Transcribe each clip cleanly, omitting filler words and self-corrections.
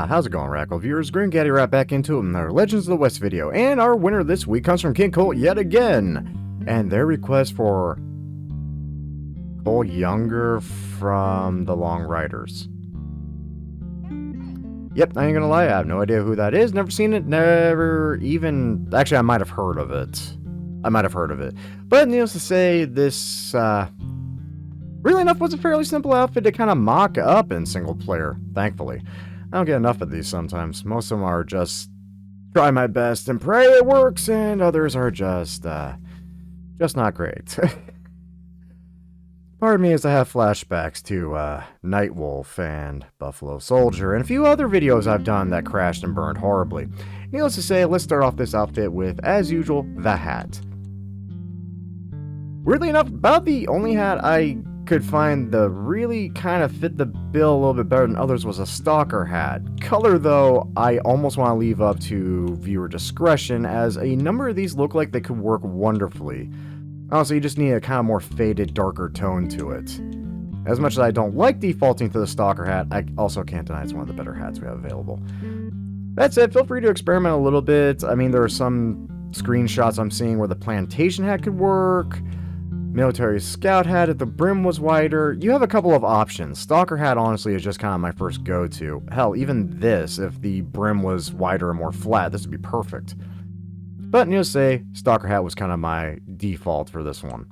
How's it going, Rackle viewers? Green Gaddy right back into it in our Legends of the West video, and our winner this week comes from King Cole yet again, and their request for Cole Younger from the Long Riders. Yep, I ain't gonna lie, I have no idea who that is, never seen it, never even... Actually, I might have heard of it. But needless to say, this, really enough was a fairly simple outfit to kind of mock up in single player, thankfully. I don't get enough of these sometimes. Most of them are just try my best and pray it works, and others are just not great. Pardon me as I have flashbacks to Nightwolf and Buffalo Soldier and a few other videos I've done that crashed and burned horribly. Needless to say, let's start off this outfit with, as usual, the hat. Weirdly enough, about the only hat I could find that really kind of fit the bill a little bit better than others was a stalker hat. Color, though, I almost want to leave up to viewer discretion, as a number of these look like they could work wonderfully. Honestly, you just need a kind of more faded, darker tone to it. As much as I don't like defaulting to the stalker hat, I also can't deny it's one of the better hats we have available. That said, feel free to experiment a little bit. I mean, there are some screenshots I'm seeing where the plantation hat could work. Military scout hat if the brim was wider. You have a couple of options. Stalker hat, honestly, is just kind of my first go-to. Hell, even this, if the brim was wider and more flat, this would be perfect. But needless to say, stalker hat was kind of my default for this one.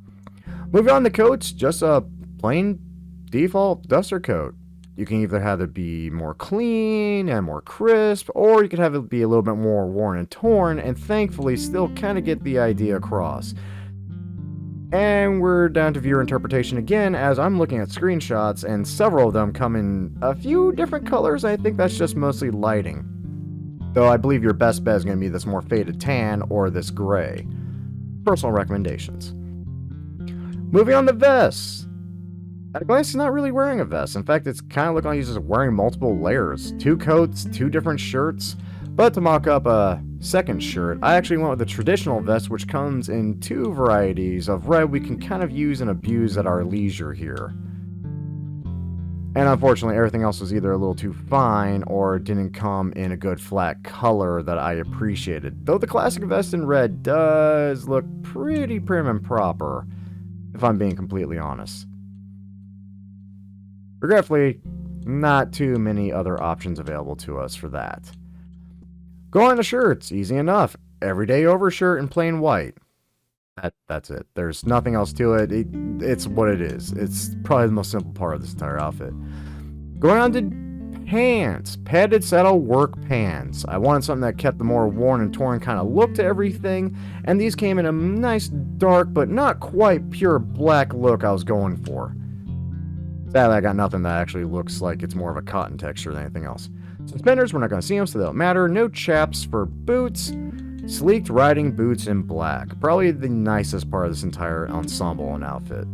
Moving on to coats, just a plain default duster coat. You can either have it be more clean and more crisp, or you could have it be a little bit more worn and torn, and thankfully still kind of get the idea across. And we're down to viewer interpretation again, as I'm looking at screenshots, and several of them come in a few different colors. I think that's just mostly lighting. Though I believe your best bet is going to be this more faded tan or this gray. Personal recommendations. Moving on to vests. At a glance, he's not really wearing a vest. In fact, it's kind of looking like he's just wearing multiple layers. 2 coats, 2 different shirts. But to mock up a second shirt, I actually went with the traditional vest, which comes in 2 varieties of red we can kind of use and abuse at our leisure here. And unfortunately, everything else was either a little too fine or didn't come in a good flat color that I appreciated. Though the classic vest in red does look pretty prim and proper, if I'm being completely honest. Regretfully, not too many other options available to us for that. Go on to shirts, easy enough. Everyday overshirt in plain white. That's it. There's nothing else to it. It's what it is. It's probably the most simple part of this entire outfit. Going on to pants. Padded saddle work pants. I wanted something that kept the more worn and torn kind of look to everything, and these came in a nice dark but not quite pure black look I was going for. Sadly, I got nothing that actually looks like it's more of a cotton texture than anything else. Suspenders, we're not going to see them, so they don't matter. No chaps for boots. Sleeked riding boots in black. Probably the nicest part of this entire ensemble and outfit.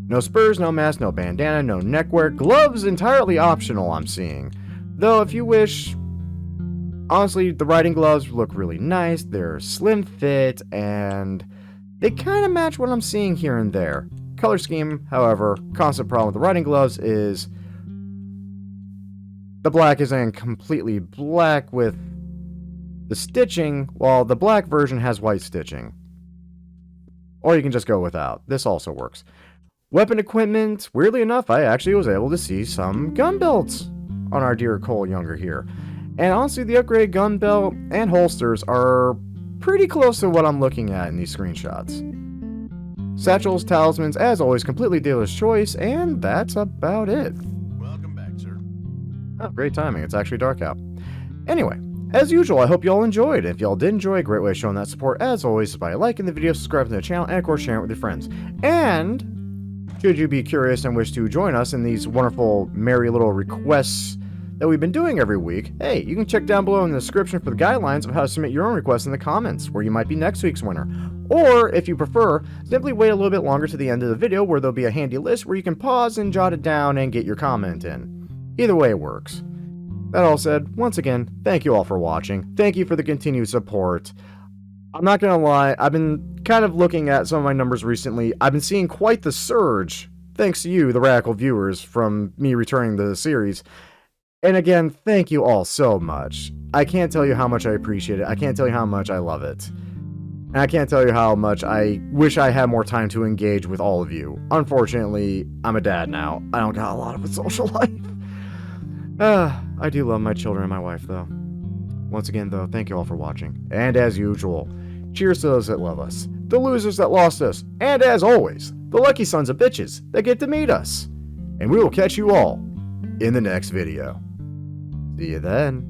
No spurs, no mask, no bandana, no neckwear. Gloves entirely optional, I'm seeing. Though, if you wish, honestly, the riding gloves look really nice. They're slim fit, and they kind of match what I'm seeing here and there. Color scheme, however, constant problem with the riding gloves is the black isn't completely black with the stitching, while the black version has white stitching. Or you can just go without. This also works. Weapon equipment, weirdly enough, I actually was able to see some gun belts on our dear Cole Younger here. And honestly, the upgraded gun belt and holsters are pretty close to what I'm looking at in these screenshots. Satchels, talismans, as always, completely dealer's choice, and that's about it. Welcome back, sir. Oh, great timing. It's actually dark out. Anyway, as usual, I hope you all enjoyed. If y'all did enjoy, a great way of showing that support, as always, is by liking the video, subscribing to the channel, and of course, sharing it with your friends. And should you be curious and wish to join us in these wonderful, merry little requests that we've been doing every week, hey, you can check down below in the description for the guidelines of how to submit your own requests in the comments, where you might be next week's winner. Or, if you prefer, simply wait a little bit longer to the end of the video where there'll be a handy list where you can pause and jot it down and get your comment in. Either way it works. That all said, once again, thank you all for watching. Thank you for the continued support. I'm not gonna lie, I've been kind of looking at some of my numbers recently. I've been seeing quite the surge, thanks to you, the radical viewers, from me returning the series. And again, thank you all so much. I can't tell you how much I appreciate it. I can't tell you how much I love it. And I can't tell you how much I wish I had more time to engage with all of you. Unfortunately, I'm a dad now. I don't got a lot of a social life. I do love my children and my wife, though. Once again, though, thank you all for watching. And as usual, cheers to those that love us, the losers that lost us, and as always, the lucky sons of bitches that get to meet us. And we will catch you all in the next video. See you then.